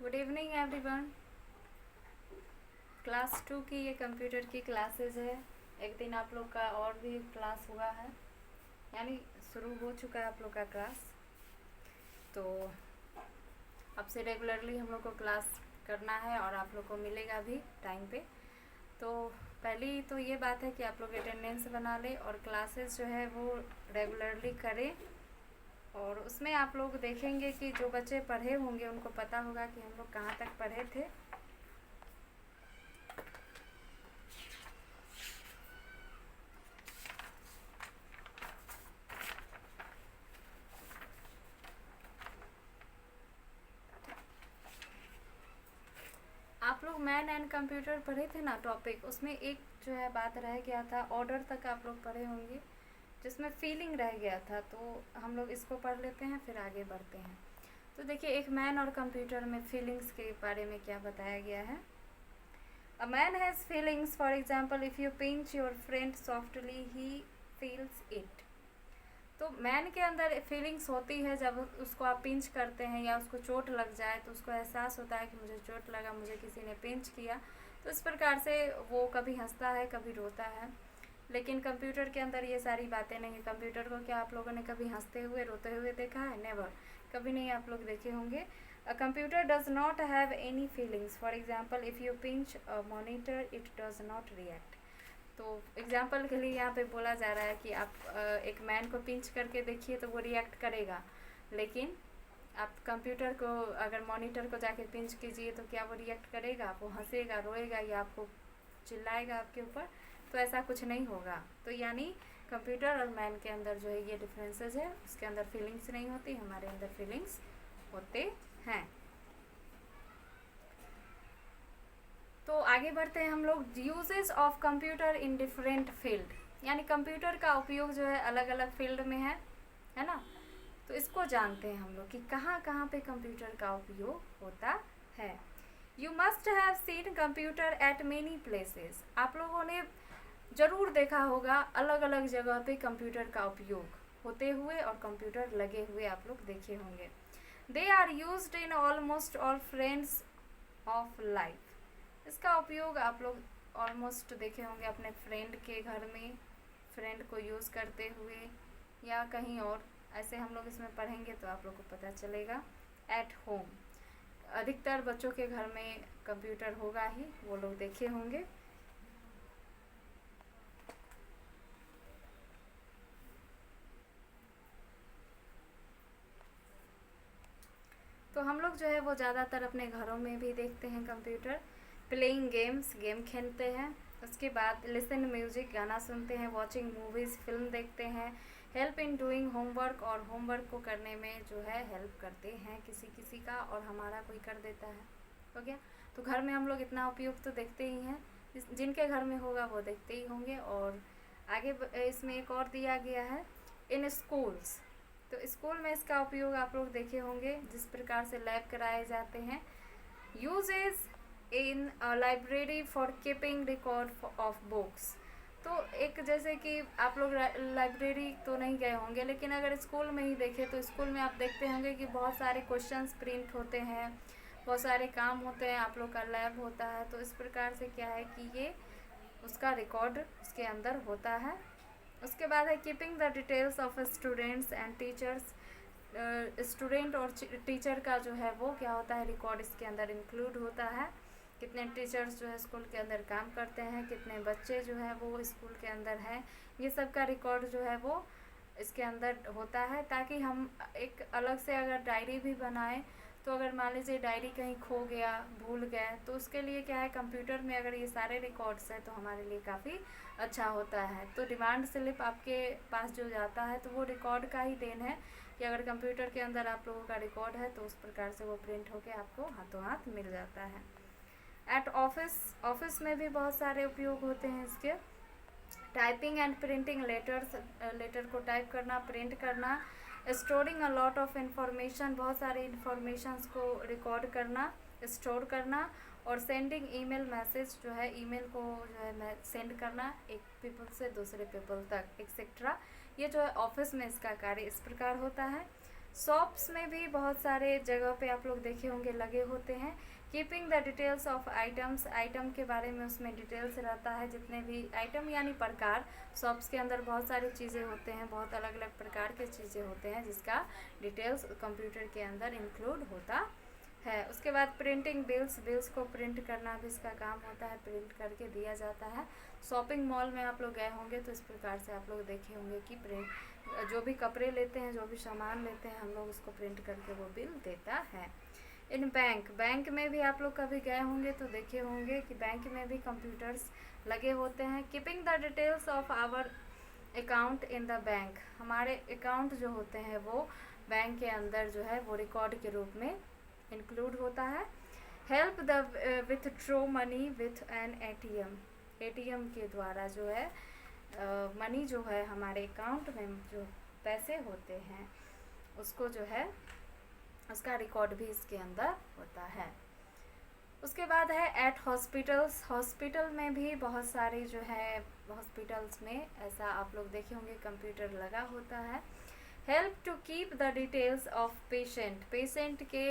Good evening everyone. Class 2 की ये computer की क्लासेस है। एक दिन आप लोग का और भी क्लास हुआ है, यानी शुरू हो चुका है आप लोग का क्लास। तो अब से रेगुलरली हम लोग को क्लास करना है और आप लोग को मिलेगा भी टाइम पे। तो पहली तो ये बात है कि आप लोग अटेंडेंस बना लें और क्लासेस जो है वो रेगुलरली करें। और उसमें आप लोग देखेंगे कि जो बच्चे पढ़े होंगे उनको पता होगा कि हम लोग कहाँ तक पढ़े थे। आप लोग मैन एंड कंप्यूटर पढ़े थे ना टॉपिक, उसमें एक जो है बात रह गया था, ऑर्डर तक आप लोग पढ़े होंगे, जिसमें फीलिंग रह गया था। तो हम लोग इसको पढ़ लेते हैं फिर आगे बढ़ते हैं। तो देखिए, एक मैन और कंप्यूटर में फीलिंग्स के बारे में क्या बताया गया है। A man has feelings, for example if you pinch your friend softly he feels it. तो मैन के अंदर फीलिंग्स होती है जब उसको आप पिंच करते हैं या उसको चोट लग जाए तो उसको एहसास होता है कि मुझे चोट लगा, मुझे किसी ने पिंच किया। तो इस प्रकार से वो कभी हंसता है कभी रोता है। लेकिन कंप्यूटर के अंदर ये सारी बातें नहीं है। कंप्यूटर को क्या आप लोगों ने कभी हंसते हुए रोते हुए देखा है? नेवर, कभी नहीं आप लोग देखे होंगे। A computer does not have any feelings, for example if you pinch a monitor it does not react. तो एग्जाम्पल के लिए यहाँ पे बोला जा रहा है कि आप एक मैन को पिंच करके देखिए तो वो रिएक्ट करेगा, लेकिन आप कंप्यूटर को अगर मॉनिटर को जाके पिंच कीजिए तो क्या वो रिएक्ट करेगा? वो हंसेगा, रोएगा या आपको चिल्लाएगा आपके ऊपर? तो ऐसा कुछ नहीं होगा। तो यानी कंप्यूटर और मैन के अंदर जो है ये डिफरेंसेस है, उसके अंदर फीलिंग्स नहीं होती, हमारे अंदर फीलिंग्स होते हैं। तो आगे बढ़ते हैं हम लोग। Uses of computer in different field, यानी कंप्यूटर का उपयोग जो है अलग अलग फील्ड में है ना। तो इसको जानते हैं हम लोग कि कहाँ कहाँ पे कंप्यूटर का उपयोग होता है। You must have seen computer eight many places. आप लोगों ने ज़रूर देखा होगा अलग अलग जगह पे कंप्यूटर का उपयोग होते हुए, और कंप्यूटर लगे हुए आप लोग देखे होंगे। They are used in almost all friends of life. इसका उपयोग आप लोग ऑलमोस्ट देखे होंगे अपने फ्रेंड के घर में, फ्रेंड को यूज़ करते हुए या कहीं और। ऐसे हम लोग इसमें पढ़ेंगे तो आप लोग को पता चलेगा। एट होम, अधिकतर बच्चों के घर में कंप्यूटर होगा ही, वो लोग देखे होंगे। तो हम लोग जो है वो ज़्यादातर अपने घरों में भी देखते हैं कंप्यूटर। प्लेइंग गेम्स, गेम खेलते हैं। उसके बाद लिसन म्यूजिक, गाना सुनते हैं। वॉचिंग मूवीज़, फिल्म देखते हैं। हेल्प इन डूइंग होमवर्क, और होमवर्क को करने में जो है हेल्प करते हैं किसी किसी का, और हमारा कोई कर देता है। हो गया। तो घर में हम लोग इतना उपयोग तो देखते ही हैं, जिनके घर में होगा वो देखते ही होंगे। और आगे इसमें एक और दिया गया है, इन स्कूल्स। तो स्कूल में इसका उपयोग आप लोग देखे होंगे, जिस प्रकार से लैब कराए जाते हैं। Uses in library for keeping record of books. तो एक जैसे कि आप लोग लाइब्रेरी तो नहीं गए होंगे, लेकिन अगर स्कूल में ही देखें तो स्कूल में आप देखते होंगे कि बहुत सारे क्वेश्चंस प्रिंट होते हैं, बहुत सारे काम होते हैं, आप लोग का लैब होता है। तो इस प्रकार से क्या है कि ये उसका रिकॉर्ड उसके अंदर होता है। उसके बाद है keeping the details of students and teachers. Student और टीचर का जो है वो क्या होता है, रिकॉर्ड इसके अंदर इंक्लूड होता है। कितने टीचर्स जो है स्कूल के अंदर काम करते हैं, कितने बच्चे जो है वो स्कूल के अंदर हैं, ये सब का रिकॉर्ड जो है वो इसके अंदर होता है। ताकि हम एक अलग से अगर डायरी भी बनाएं तो अगर मान लीजिए डायरी कहीं खो गया, भूल गए, तो उसके लिए क्या है, कंप्यूटर में अगर ये सारे रिकॉर्ड्स हैं तो हमारे लिए काफ़ी अच्छा होता है। तो डिमांड स्लिप आपके पास जो जाता है तो वो रिकॉर्ड का ही देन है कि अगर कंप्यूटर के अंदर आप लोगों का रिकॉर्ड है तो उस प्रकार से वो प्रिंट होके आपको हाथों हाथ मिल जाता है। एट ऑफिस, ऑफिस में भी बहुत सारे उपयोग होते हैं इसके। Typing and printing letters, letter को टाइप करना, प्रिंट करना। Storing a lot of information, बहुत सारे इंफॉर्मेशंस को रिकॉर्ड करना, स्टोर करना। और सेंडिंग ईमेल मैसेज, जो है ईमेल को जो है सेंड करना एक पीपल से दूसरे पीपल तक एक्सेट्रा। ये जो है ऑफिस में इसका कार्य इस प्रकार होता है। शॉप्स में भी बहुत सारे जगह पे आप लोग देखे होंगे लगे होते हैं। Keeping the details of items, item के बारे में उसमें डिटेल्स रहता है, जितने भी आइटम यानी प्रकार। शॉप्स के अंदर बहुत सारी चीज़ें होते हैं, बहुत अलग अलग प्रकार के चीज़ें होते हैं जिसका डिटेल्स कंप्यूटर के अंदर इंक्लूड होता है। उसके बाद प्रिंटिंग बिल्स, बिल्स को प्रिंट करना भी इसका काम होता है, प्रिंट करके दिया जाता है। शॉपिंग मॉल में आप लोग गए होंगे तो इस प्रकार से आप लोग देखे होंगे कि प्रिंट, जो भी कपड़े लेते हैं, जो भी सामान लेते हैं, हम लोग उसको प्रिंट करके वो बिल देता है। इन बैंक, बैंक में भी आप लोग कभी गए होंगे तो देखे होंगे कि बैंक में भी कंप्यूटर्स लगे होते हैं। Keeping the details of our account in the bank, हमारे अकाउंट जो होते हैं वो बैंक के अंदर जो है वो रिकॉर्ड के रूप में इंक्लूड होता है। Help the withdraw money with an ATM, ATM के द्वारा जो है मनी जो है हमारे अकाउंट में जो पैसे होते हैं उसको जो है उसका रिकॉर्ड भी इसके अंदर होता है। उसके बाद है एट हॉस्पिटल्स, हॉस्पिटल में भी बहुत सारे जो है हॉस्पिटल्स में ऐसा आप लोग देखे होंगे कंप्यूटर लगा होता है। Help to keep the details of patient, patient के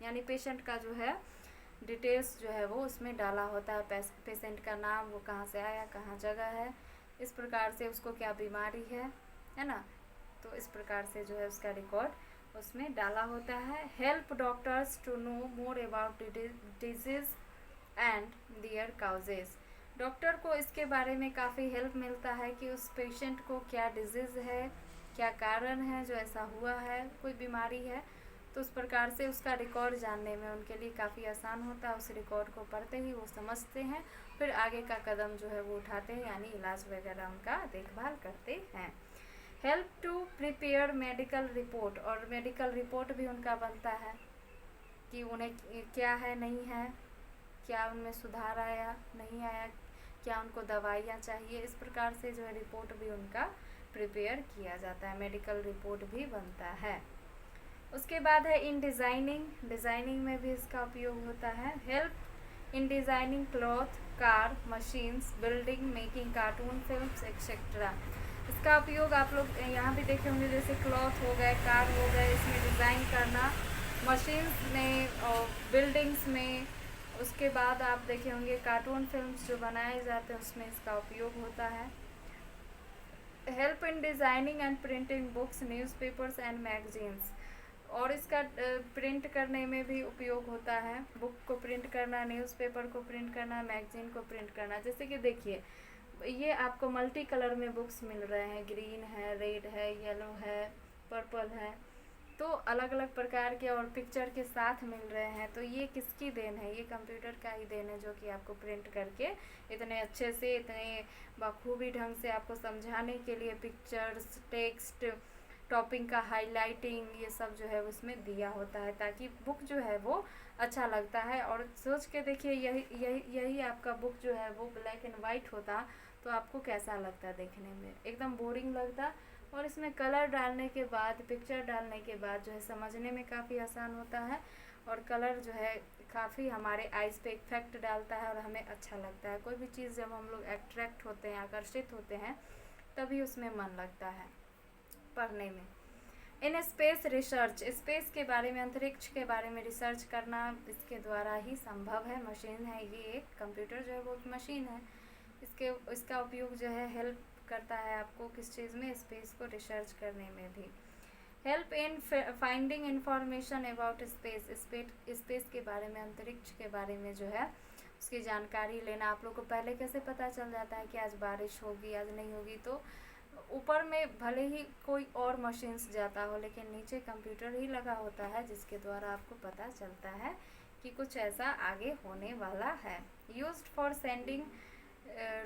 यानी पेशेंट का जो है डिटेल्स जो है वो उसमें डाला होता है, पेशेंट का नाम, वो कहाँ से आया, कहाँ जगह है, इस प्रकार से उसको क्या बीमारी है ना, तो इस प्रकार से जो है उसका रिकॉर्ड उसमें डाला होता है। Help doctors to know more about disease and their causes, doctor को इसके बारे में काफ़ी हेल्प मिलता है कि उस पेशेंट को क्या डिजीज़ है, क्या कारण है जो ऐसा हुआ है, कोई बीमारी है, तो उस प्रकार से उसका रिकॉर्ड जानने में उनके लिए काफ़ी आसान होता है। उस रिकॉर्ड को पढ़ते ही वो समझते हैं, फिर आगे का कदम जो है वो उठाते हैं, यानी इलाज वगैरह उनका देखभाल करते हैं। Help to prepare medical report, और मेडिकल रिपोर्ट भी उनका बनता है कि उन्हें क्या है, नहीं है, क्या उनमें सुधार आया, नहीं आया, क्या उनको दवाइयाँ चाहिए, इस प्रकार से जो है रिपोर्ट भी उनका प्रिपेयर किया जाता है, मेडिकल रिपोर्ट भी बनता है। उसके बाद है इन डिज़ाइनिंग, डिज़ाइनिंग में भी इसका उपयोग होता है। Help in designing cloth, car, machines, building, making cartoon films etcetera, इसका उपयोग आप लोग यहाँ भी देखे होंगे, जैसे क्लॉथ हो गए, कार हो गए, इसमें डिज़ाइन करना, मशीन्स में और बिल्डिंग्स में। उसके बाद आप देखे होंगे कार्टून फिल्म्स जो बनाए जाते हैं उसमें इसका उपयोग होता है। Help in designing and printing books, newspapers and magazines, और इसका प्रिंट करने में भी उपयोग होता है, बुक को प्रिंट करना, न्यूज़पेपर को प्रिंट करना, मैगजीन को प्रिंट करना। जैसे कि देखिए ये आपको मल्टी कलर में बुक्स मिल रहे हैं, ग्रीन है, रेड है, येलो है, पर्पल है, तो अलग अलग प्रकार के और पिक्चर के साथ मिल रहे हैं, तो ये किसकी देन है, ये कंप्यूटर का ही देन है, जो कि आपको प्रिंट करके इतने अच्छे से, इतने बखूबी ढंग से आपको समझाने के लिए पिक्चर्स, टेक्स्ट, टॉपिंग का हाईलाइटिंग, ये सब जो है उसमें दिया होता है, ताकि बुक जो है वो अच्छा लगता है। और सोच के देखिए यही आपका बुक जो है वो ब्लैक एंड वाइट होता तो आपको कैसा लगता देखने में, एकदम बोरिंग लगता। और इसमें कलर डालने के बाद, पिक्चर डालने के बाद जो है समझने में काफ़ी आसान होता है, और कलर जो है काफ़ी हमारे आइज़ पे इफेक्ट डालता है और हमें अच्छा लगता है। कोई भी चीज़ जब हम लोग अट्रैक्ट होते हैं, आकर्षित होते हैं, तभी उसमें मन लगता है पढ़ने में। इन स्पेस रिसर्च, स्पेस के बारे में, अंतरिक्ष के बारे में रिसर्च करना इसके द्वारा ही संभव है। मशीन है ये, एक कंप्यूटर जो है वो एक मशीन है, इसका उपयोग जो है हेल्प करता है आपको किस चीज़ में, स्पेस को रिसर्च करने में भी। Help in finding information about space, space के बारे में, अंतरिक्ष के बारे में जो है उसकी जानकारी लेना। आप लोग को पहले कैसे पता चल जाता है कि आज बारिश होगी, आज नहीं होगी, तो ऊपर में भले ही कोई और मशीन्स जाता हो, लेकिन नीचे कंप्यूटर ही लगा होता है जिसके द्वारा आपको पता चलता है कि कुछ ऐसा आगे होने वाला है। Used for sending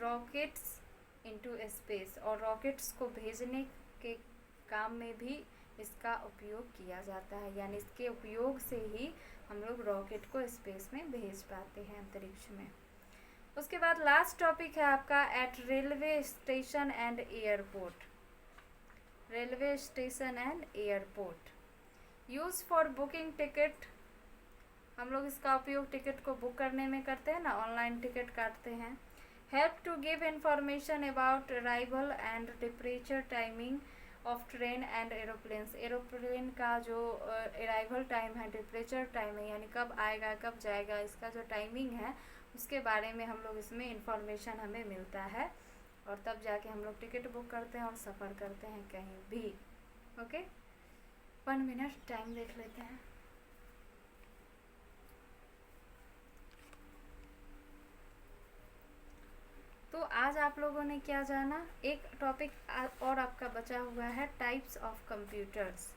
rockets into space, और रॉकेट्स को भेजने के काम में भी इसका उपयोग किया जाता है, यानी इसके उपयोग से ही हम लोग रॉकेट को स्पेस में भेज पाते हैं, अंतरिक्ष में। उसके बाद लास्ट टॉपिक है आपका eight railway station and airport, railway station and airport. Use for booking ticket, हम लोग इसका उपयोग टिकट को बुक करने में करते हैं ना, ऑनलाइन टिकट काटते हैं। Help to give information about arrival and departure timing, of train and aeroplanes, aeroplane का जो अराइवल टाइम है, डिपरेचर टाइम है, यानी कब आएगा कब जाएगा, इसका जो टाइमिंग है उसके बारे में हम लोग इसमें इंफॉर्मेशन हमें मिलता है, और तब जाके हम लोग टिकट बुक करते हैं और सफ़र करते हैं कहीं भी। ओके, 1 मिनट टाइम देख लेते हैं। तो आज आप लोगों ने क्या जाना, एक टॉपिक और आपका बचा हुआ है, टाइप्स ऑफ कंप्यूटर्स,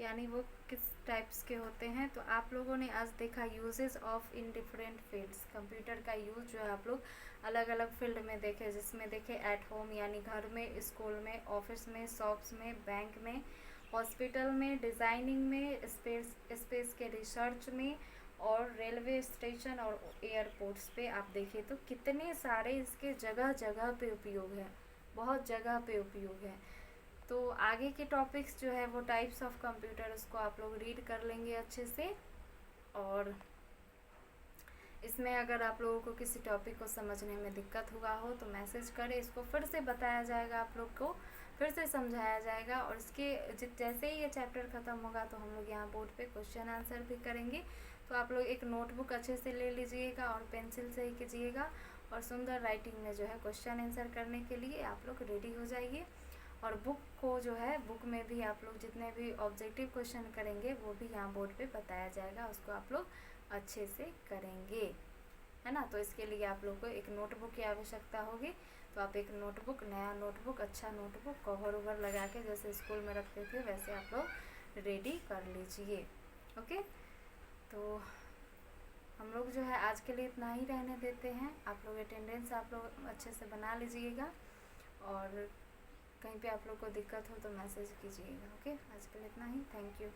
यानी वो किस टाइप्स के होते हैं। तो आप लोगों ने आज देखा uses of in different fields, computer का यूज़ जो है आप लोग अलग अलग फील्ड में देखे, जिसमें देखे एट होम यानी घर में, स्कूल में, ऑफिस में, शॉप्स में, बैंक में, हॉस्पिटल में, डिज़ाइनिंग में, स्पेस के रिसर्च में, और रेलवे स्टेशन और एयरपोर्ट्स पे आप देखें तो कितने सारे इसके जगह जगह पे उपयोग है, बहुत जगह पे उपयोग है। तो आगे के टॉपिक्स जो है वो टाइप्स ऑफ कंप्यूटर, उसको आप लोग रीड कर लेंगे अच्छे से। और इसमें अगर आप लोगों को किसी टॉपिक को समझने में दिक्कत हुआ हो तो मैसेज करें, इसको फिर से बताया जाएगा, आप लोग को फिर से समझाया जाएगा। और इसके जैसे ही ये चैप्टर ख़त्म होगा तो हम लोग यहाँ बोर्ड पे क्वेश्चन आंसर भी करेंगे। तो आप लोग एक नोटबुक अच्छे से ले लीजिएगा और पेंसिल से ही कीजिएगा, और सुंदर राइटिंग में जो है क्वेश्चन आंसर करने के लिए आप लोग रेडी हो जाइए। और बुक को जो है, बुक में भी आप लोग जितने भी ऑब्जेक्टिव क्वेश्चन करेंगे वो भी यहाँ बोर्ड पे बताया जाएगा, उसको आप लोग अच्छे से करेंगे, है ना। तो इसके लिए आप लोग को एक नोटबुक की आवश्यकता होगी। तो आप एक नोटबुक, नया नोटबुक, अच्छा नोटबुक कवर उवर लगा के जैसे स्कूल में रखते थे वैसे आप लोग रेडी कर लीजिए। ओके, तो हम लोग जो है आज के लिए इतना ही रहने देते हैं। आप लोग अटेंडेंस आप लोग अच्छे से बना लीजिएगा, और कहीं पे आप लोग को दिक्कत हो तो मैसेज कीजिएगा। ओके, आज के लिए इतना ही, थैंक यू।